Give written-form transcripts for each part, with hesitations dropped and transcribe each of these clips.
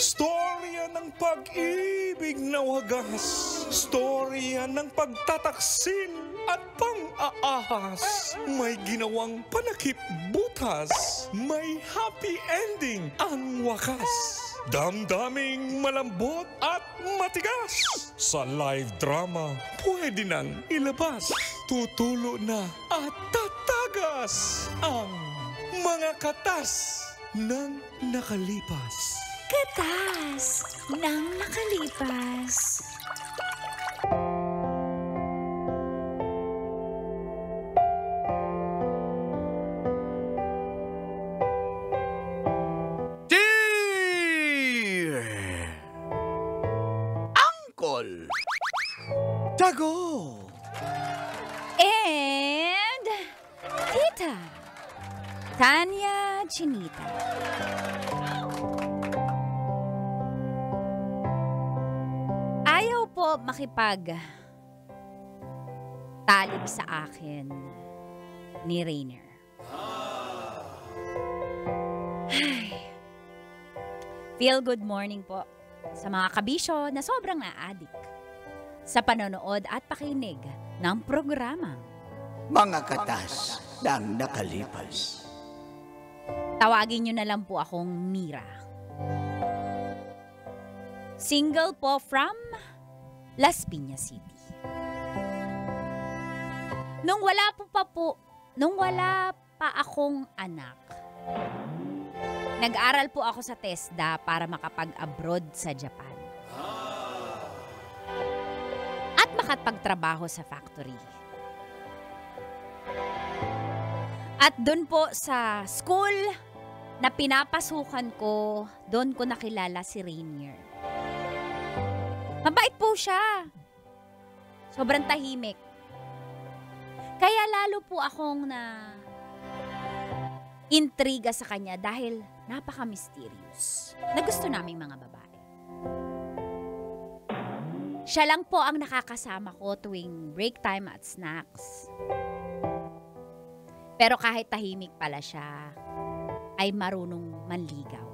Storya ng pag-ibig na wagas. Storya ng pagtataksil at pang-aahas. May ginawang panakip butas. May happy ending ang wakas. Damdaming malambot at matigas. Sa live drama, pwede nang ilabas. Tutulo na at tatagas ang mga katas ng nakalipas. Katas ng nakalipas. Dear Uncle Dago And Tita Tanya Chinita. Ayaw po makipag-talib sa akin ni Rainier. Feel good morning po sa mga kabisyo na sobrang na-addict sa panonood at pakinig ng programang Mga Katas ng Nakalipas. tawagin nyo na lang po akong Mira. Single po from Las Piñas City. Nung wala pa akong anak, nag-aral po ako sa TESDA para makapag-abroad sa Japan. At makapagtrabaho sa factory. At doon po sa school na pinapasukan ko, doon ko nakilala si Rainier. Mabait po siya. Sobrang tahimik. Kaya lalo po akong intriga sa kanya dahil napaka-mysterious na gusto naming mga babae. Siya lang po ang nakakasama ko tuwing break time at snacks. Pero kahit tahimik pala siya, ay marunong manligaw.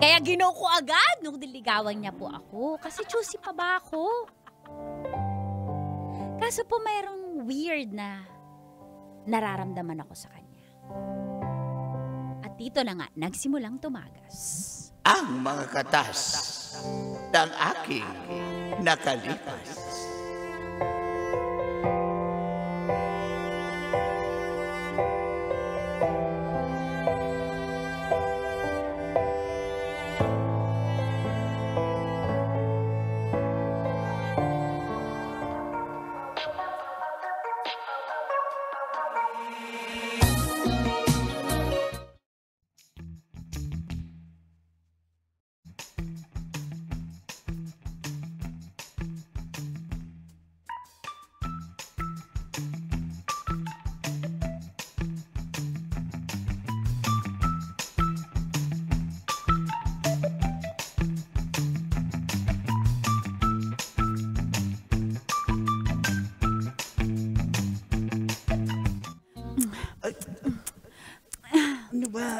Kaya ginaw ko agad nung diligawan niya po ako kasi choosy pa ba ako? Kaso po mayroong weird na nararamdaman ako sa kanya. At dito na nga, nagsimulang tumagas. Ang mga katas ng aking nakalipas.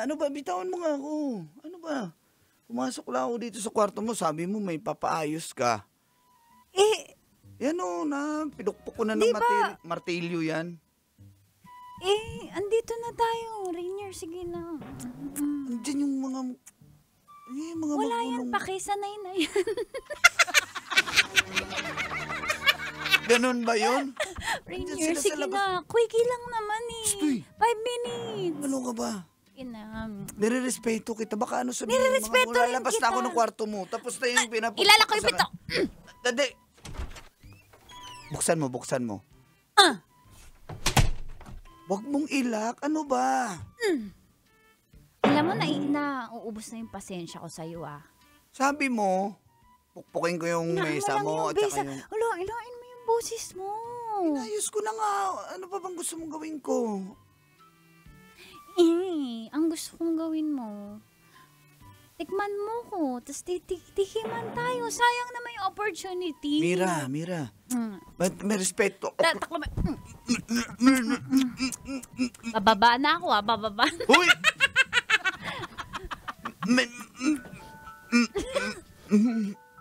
Ano ba? Bitawan mo nga ako. Ano ba? Pumasok lang ako dito sa kwarto mo. Sabi mo may papaayos ka. Yan o, pinukpok ko na ng martilyo yan. Andito na tayo, Rainier. Sige na. Andiyan yung mga wala yan, pakisanay na yan. Ganon ba yun? Rainier, sige na. Quickie lang naman eh. Stoy. 5 minutes. Ano ka ba? Nire-respeto kita. Baka ano sabihin mo? Nire-respeto rin lalabas kita. na ako ng kwarto mo. Tapos na yung pinapukpok. Ilala ko yung pito. Dade. Buksan mo. Huwag mong ilak. Ano ba? Alam mo, nauubos na yung pasensya ko sa'yo ah. Sabi mo, pukpukin ko yung mesa mo. At saka yung... Hala, ilain mo yung boses mo. Inayos ko na nga. Ano pa bang gusto mong gawin ko? Ang gusto kong gawin mo, tikman mo ko, tapos tikiman tayo. Sayang naman yung opportunity. Mira. Ba't may respeto? Bababa na ako bababa. Huy!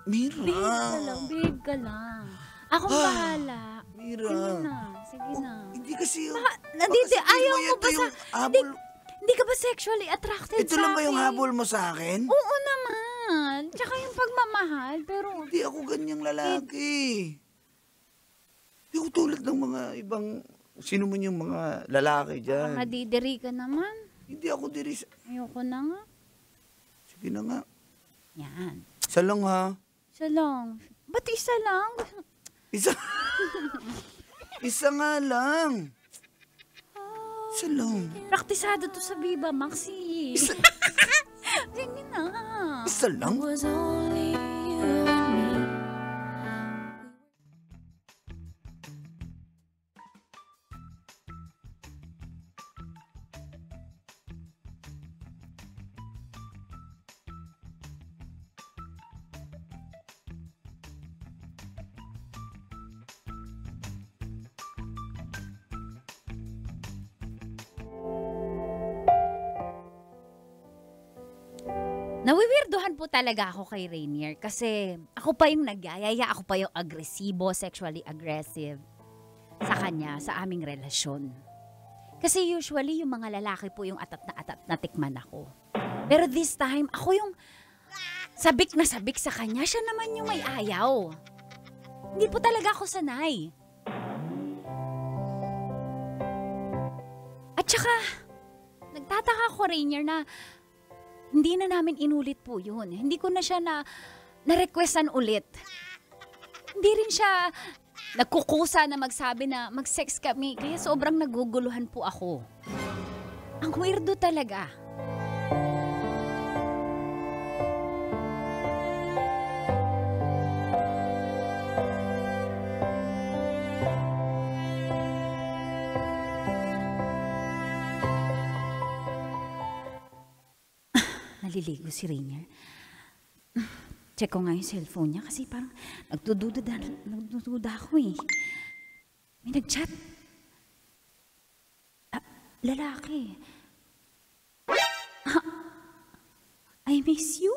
Mira. Behave ka lang. Akong bahala. Mira. Sige na, sige na. Hindi kasi yun. Nandito, ayaw mo ba sa... Habol, Hindi ka ba sexually attracted ito sa lang ba yung akin? habol mo sa akin? Oo naman. Tsaka yung pagmamahal, pero... Hindi ako ganyang lalaki. Hindi ako tulad ng mga ibang... Sino man yung mga lalaki dyan? Nadidiri ka naman. Hindi ako diri sa... Ayoko na nga. Sige na nga. Yan. Isa lang ha. Isa lang. Ba't isa lang? Isa... Isa nga lang. Isa lang. Praktisado to sa Viva Maxi. Isa, Sige na. isa lang? Was only you and me. Nawiwirduhan po talaga ako kay Rainier kasi ako pa yung nagyayaya, ako pa yung agresibo, sexually aggressive sa kanya, sa aming relasyon. Kasi usually yung mga lalaki po yung atat na tikman ako. Pero this time, ako yung sabik na sabik sa kanya, siya naman yung may ayaw. Hindi po talaga ako sanay. At saka, nagtataka ako, Rainier, na hindi na namin inulit po yun. Hindi ko na siya na-requestan ulit. Hindi rin siya nagkukusa na magsabi na mag-sex kami. Kaya sobrang naguguluhan po ako. Ang weirdo talaga. Naliligo si Rainier. Check ko nga yung cellphone niya kasi parang nagdududa ako eh. May nag-chat. Lalaki. I miss you?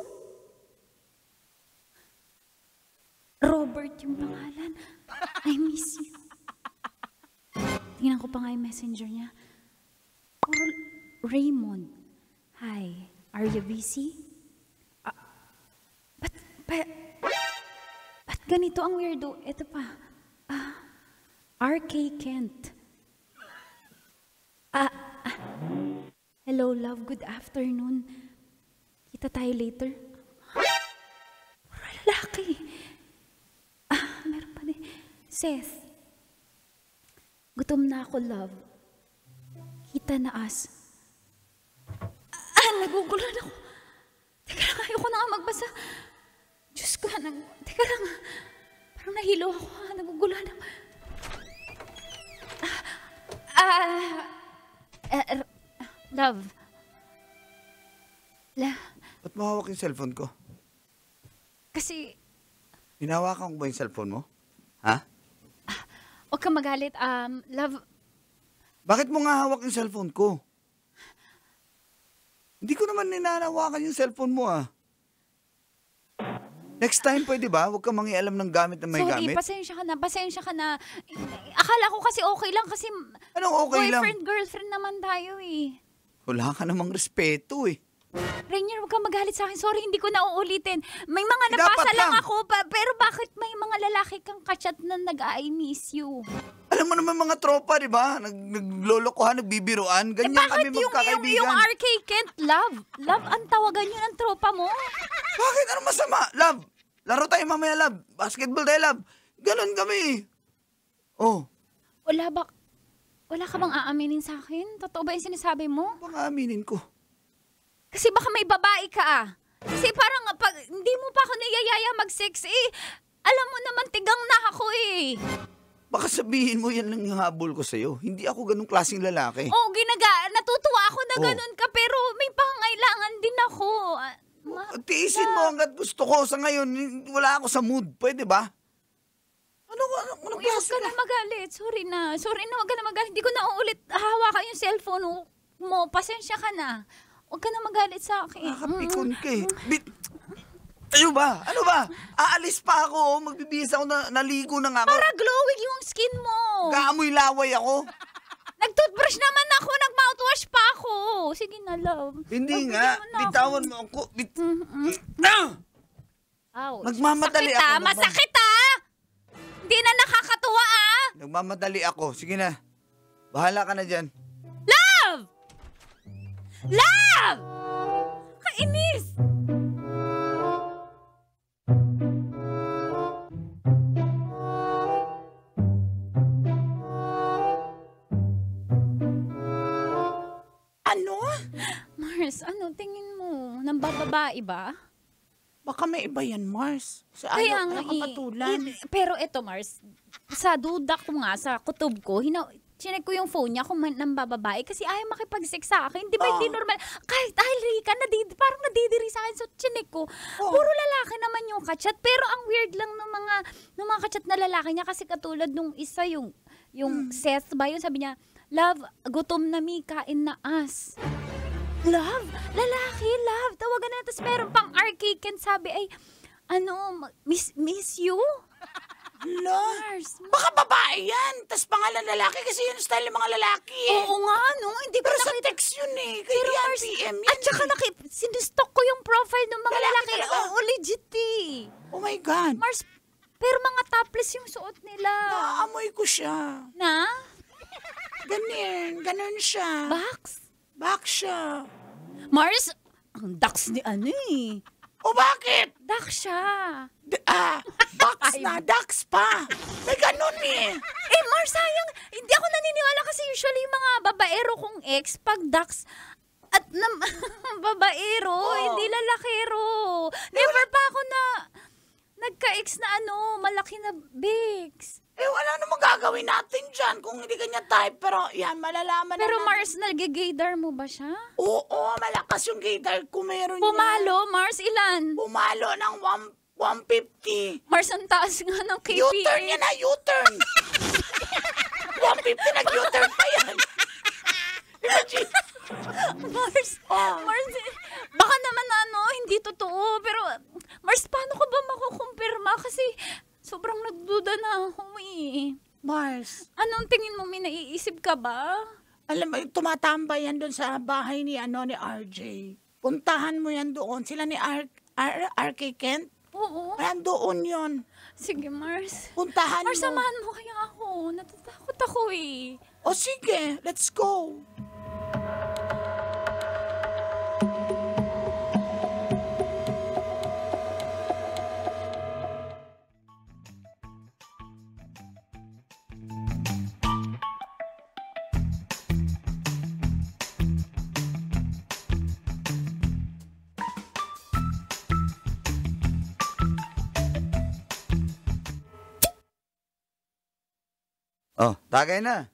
Robert yung pangalan. I miss you. Tingnan ko pa nga yung messenger niya. Puro Raymond. Hi. Are you busy? Ba't ganito ang weirdo? Ito pa. RK Kent. Hello, love. Good afternoon. Kita tayo later. Puro lalaki. Meron pa din. Seth. Gutom na ako, love. Kita na us. Naguguluhan ako. Teka lang, ayoko na nga magbasa. Diyos ko, teka lang. Parang nahilo ako. Naguguluhan ako. Love. Ba't mahawak yung cellphone ko? Kasi, Hinahawakan ko ba yung cellphone mo? Ha? huwag kang magalit. Love, Bakit mo nga hawak yung cellphone ko? Hindi ko naman ninanawakan yung cellphone mo ah. Next time pwede ba? Huwag kang mangialam ng gamit na may sorry, gamit. pasensya ka na. Akala ko kasi okay lang kasi Anong okay lang? boyfriend, girlfriend naman tayo eh. Wala ka namang respeto eh. Rainier, huwag kang magalit sa akin. Sorry, hindi ko na uulitin. May mga Dapat nabasa lang lang. ako, pero bakit may mga lalaki kang kachat na nag-I miss you? Alam mo naman mga tropa, di ba? Naglolokohan, nagbibiruan. Ganyan kami Bakit magkakaibigan. yung RK Kent, love? Love, ang tawagan yun ng tropa mo? Bakit? Ano masama? Love, laro tayo mamaya, love. Basketball tayo, love. Ganon kami. Oh, Wala ka bang aaminin sa akin? Totoo ba yung sinasabi mo? baka aminin ko. Kasi baka may babae ka ah. Kasi parang pag hindi mo pa ako niyayaya mag-sex eh. Alam mo naman, tigang na ako eh. Baka sabihin mo yan lang yung habol ko sa'yo. Hindi ako ganung klaseng lalaki. Oo, natutuwa ako na Oh. ganun ka, pero may pangailangan din ako. Tiisin mo hanggat gusto ko. Sa ngayon, wala ako sa mood. Pwede ba? Ano Uy, huwag ka na magalit. Sorry na, huwag ka na magalit. Hindi ko na uulit hahawakan yung cellphone mo. Pasensya ka na. Huwag ka na magalit sa akin. Nakapikon ka eh. Ano ba? Aalis pa ako. Magbibihis ako na naligo na nga ako. Para glowing yung skin mo. Gaamoy laway ako. Nag-toothbrush naman ako. Nag-mouthwash pa ako. Sige na, love. Hindi Pagbigyan nga. mo na ako. Bitawan mo ako. Ouch. Nagmamadali Sakit, ako. Masakit Hindi na nakakatuwa Nagmamadali ako. Sige na. Bahala ka na dyan. Love! Love! Kainis! Ano? Mars, tingin mo? Nambababae ba? Baka may iba yan, Mars. Sa Kaya ayaw nga ka patulan. pero eto, Mars, sa duda ko nga, sa kutob ko, chinek ko yung phone niya kung nambababae kasi ayaw makipag-sex sa akin. Di ba hindi normal? Kahit Rika, parang nadidiri sa akin. So, chinek ko. Puro lalaki naman yung kachat. Pero ang weird lang ng mga kachat na lalaki niya kasi katulad nung isa, yung Seth ba yun? Sabi niya, love, gutom na mi, kain na as. Love? Lalaki, love. Tawagan na. Tapos meron pang RK Ken sabi, ay, miss you? Mars. Baka babae yan. Tas pangalan lalaki kasi yun style ng mga lalaki eh. Oo nga, no? Hindi Pero ko sa nakita. text yun eh. Kaya Pero yan, Mars, PM yan. at saka sinustok ko yung profile ng mga Lalaki lalaki. talaga? Oo, legit eh. Oh my God. Mars, pero mga topless yung suot nila. Naamoy ko siya. Na? Ganun siya. Box? Back siya. Mars, ang dax ni eh. O bakit? Dax siya. Box na, ducks pa. May ganun eh. Mars, sayang. Hindi ako naniniwala kasi usually yung mga babaero kong ex, pag dax at babaero, hindi lalakero. Never pa ako nagka-ex na malaki na bigs. Wala namang gagawin natin dyan kung hindi kanya type. Pero yan, malalaman Pero na. Mars, nag-gaydar mo ba siya? Oo, malakas yung gaydar kung meron Pumalo, Mars, ilan? Pumalo ng 150. Mars, ang taas nga ng KPI. U-turn yan na, U-turn. 150 nag-U-turn pa yan. Imagine. Mars, Mars, baka naman hindi totoo. Pero, Mars, paano ko ba makukumpirma? Kasi, sobrang nagduda na ako eh. Mars, Anong tingin mo, may naiisip ka ba? alam mo, tumatambay yan doon sa bahay ni RJ. Puntahan mo yan doon. Sila ni RK Kent. Oo. Doon yon. Sige, Mars. Puntahan Mars, mo. samahan mo kaya ako. Natatakot ako eh. O sige, let's go. Oh, tagay na.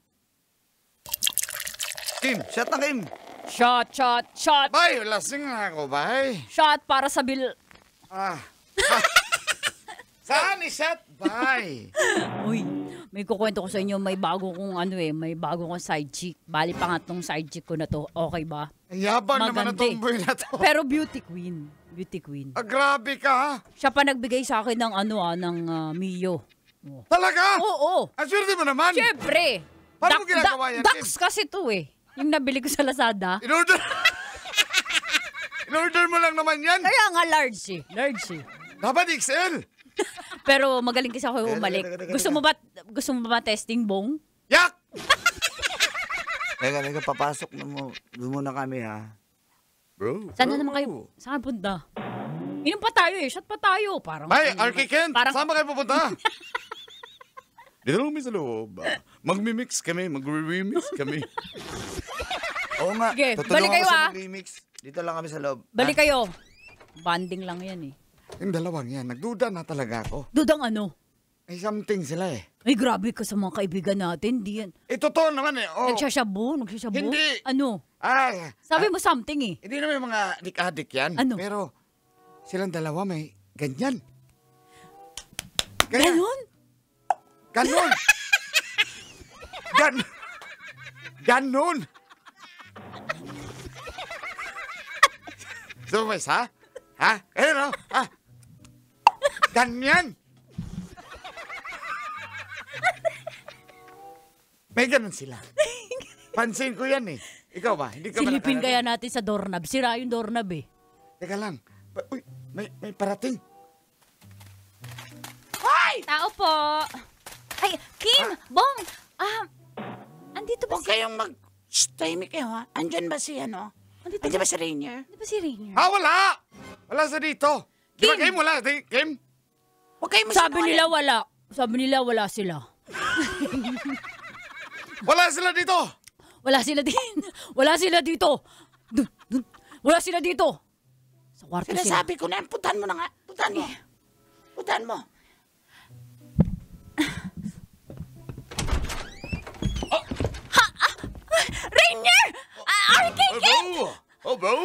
Kim, shot na Kim. Shot, shot, shot. Bay, lasing na ako, bay. Shot para sa bil... Saan i-shot, bay? Uy, may kukwento ko sa inyo, may bago kong may bago kong side chick. Bali pa nga tong side chick ko na to. Okay ba? Ang yabang naman na Maganda eh. tomboy na to. Pero beauty queen. Beauty queen. Grabe ka, ha? Siya pa nagbigay sa akin ng ng Mio. Talaga? Oo. Ang swerte mo naman. Siyempre. Paano mo ginagawa yan, Dax kasi to eh. Yung nabili ko sa Lazada. In-order. In-order mo lang naman yan. Kaya nga large eh. Large eh. Dapat XL. Pero magaling kasi ako umalik. Teka. Gusto mo ba testing bong? Yak! Teka, papasok na mo. Doon muna kami ha. Bro. Saan na naman kayo? Saan punta? Inom pa tayo eh. Shot pa tayo. Parang, Bay, RK Kent, Parang- saan ba kayo pupunta? Dito lang kami sa loob. Magmimix kami, magre-remix kami. Oo nga. Sige, tutulungan balik kayo, ko sa ah. mag-remix. Dito lang kami sa loob. Balik kayo. Banding lang yan eh. Yung dalawang yan, nagduda na talaga ako. Dudang ano? May something sila eh. Ay, grabe ka sa mga kaibigan natin. Di yan. Totoo naman eh. Oh. Nagsasyabu? Hindi. Ano? Ay, Sabi mo something eh. hindi naman yung mga dik-adik yan. Ano? Pero silang dalawa may ganyan. Ganon? Ganon. Ganon. Gusto mo ba isa? Ha? Ano? Ha? Ganyan. May ganun sila. Pansin ko yan eh. Ikaw ba? Hindi ka Silipin ba kaya natin sa doorknob. Sira yung doorknob eh. Teka lang. Uy, may parating. Tao po. Ay, Kim, Bong. Andito ba Huwag kayong tahimik kayo ha. Andyan ba si ano? Andito Andyan ba si Rainier? Di ba si Rainier? Wala! Wala sa dito. Di ba, Kim? Kim? Wala. Kim? Huwag kayong Sabi nila wala. Sabi nila wala sila. Wala sila dito. Wala sila dito. Wala sila dito. Wala sila dito. Sa kwarto sila. Sinasabi ko na yan. Putan mo na nga. Putan mo. Putan mo. Rainier! RK Kim! Bro.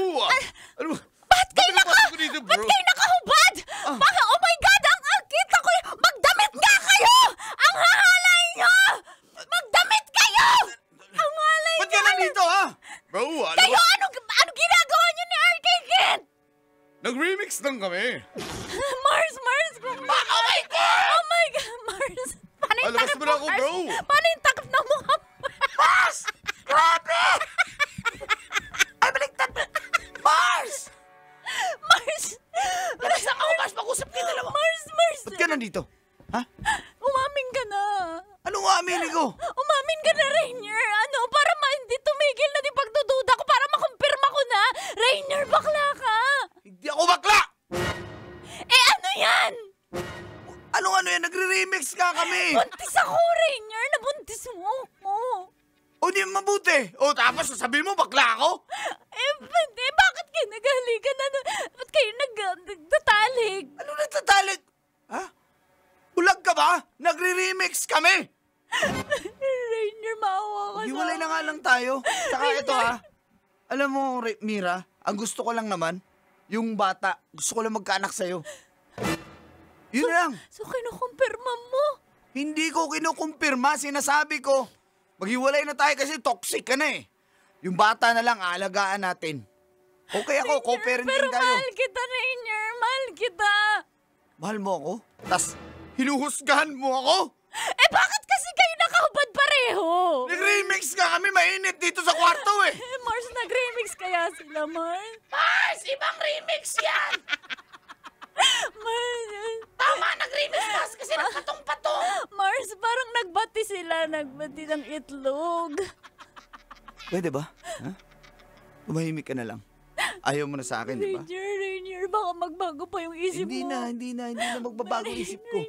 Ano? Ba't kayo Bakit ko dito, bro? Ba't kayo nakahubad? Baka, oh my God, kita ko magdamit nga kayo! Ang hahalay nyo! Magdamit kayo! Ang halay Ba't ka nandito, ha? Bro, ano Kayo, ba? ano ginagawa nyo ni RK Kid? Nag-remix lang kami. Mars! Oh my God! Oh my God, Mars! Paano yung Labas takip mo na ako, Mars? bro. Paano yung takip ng mukha mo? Mars! Grabe! Ay, baliktad! Mars! Mars! Bilis lang ako, Mars. Mag-usap kayo dalawa. Mars! Ba't ka nandito? Ha? Umamin ka na. Anong aminin ko? Umamin ka na, Rainier. Para hindi tumigil na yung pagdududa ko, para makumpirma ko na. Rainier, bakla ka. Hindi ako bakla! Ano yan? Ano yan? Nagre-remix nga kami! Buntis ako, Rainier. Nabuntis mo ako. O di mabuti. O tapos sasabihin mo bakla ako? Bakit kayo naghalikan na? Ba't kayo nagtatalig? Ano nagtatalit? Ha? Bulag ka ba? Nagre-remix kami! Rainier, maawa ka na. Hiwalay na nga lang tayo. Saka ito ha. Alam mo, Mira, ang gusto ko lang naman, yung bata, gusto ko lang magkaanak sa'yo. Yun lang. So, kinukumpirma mo? Hindi ko kinukumpirma, sinasabi ko. Maghiwalay na tayo kasi toxic ka na eh. Yung bata na lang, aalagaan natin. Okay ako, co-parenting Pero tayo. mahal kita, Rainier. Mahal kita. Mahal mo ako? Tas, hinuhusgahan mo ako? Bakit kasi kayo nakahubad pareho? Nag-remix ka kami, mainit dito sa kwarto eh. Mars, nag-remix kaya sila, Mars? Mars! Ibang remix yan! Mars, Tama, nag-remix Mars kasi nagpatong-patong. Mars, parang nagbati sila. Nagbati ng itlog. Pwede ba? Ha? Tumahimik ka na lang. Ayaw mo na sa akin, di ba? Rainier, baka magbago pa yung isip Hindi mo. na magbabago isip ko.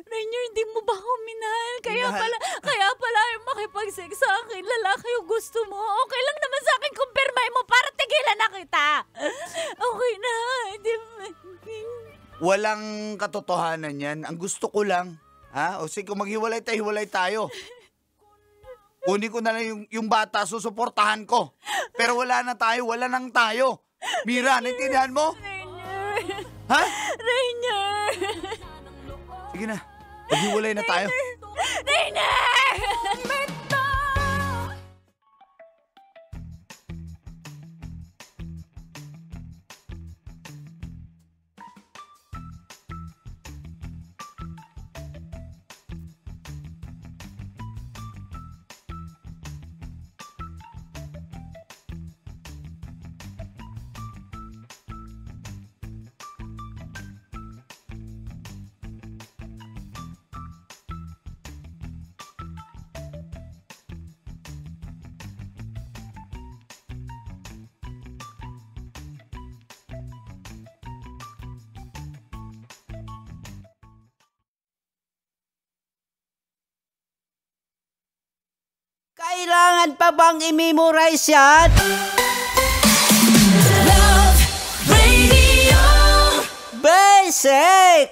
Rainier, hindi mo ba ako minahal? Kaya Minahal. pala yung makipag-sex sa akin, lalaki yung gusto mo. Okay lang naman sa akin kung permay mo para tigilan na kita. Okay na. Walang katotohanan yan. Ang gusto ko lang, ha? O sige, kung maghiwalay tayo, hiwalay tayo. Kunin ko na lang yung bata, susuportahan ko. Pero wala na tayo, wala nang tayo. Mira, naintindihan mo? Rainier. Ha? Rainier. Sige na, maghiwalay na tayo. Rainier! Kailangan pa bang i-memorize yan? Love Radio. Basic!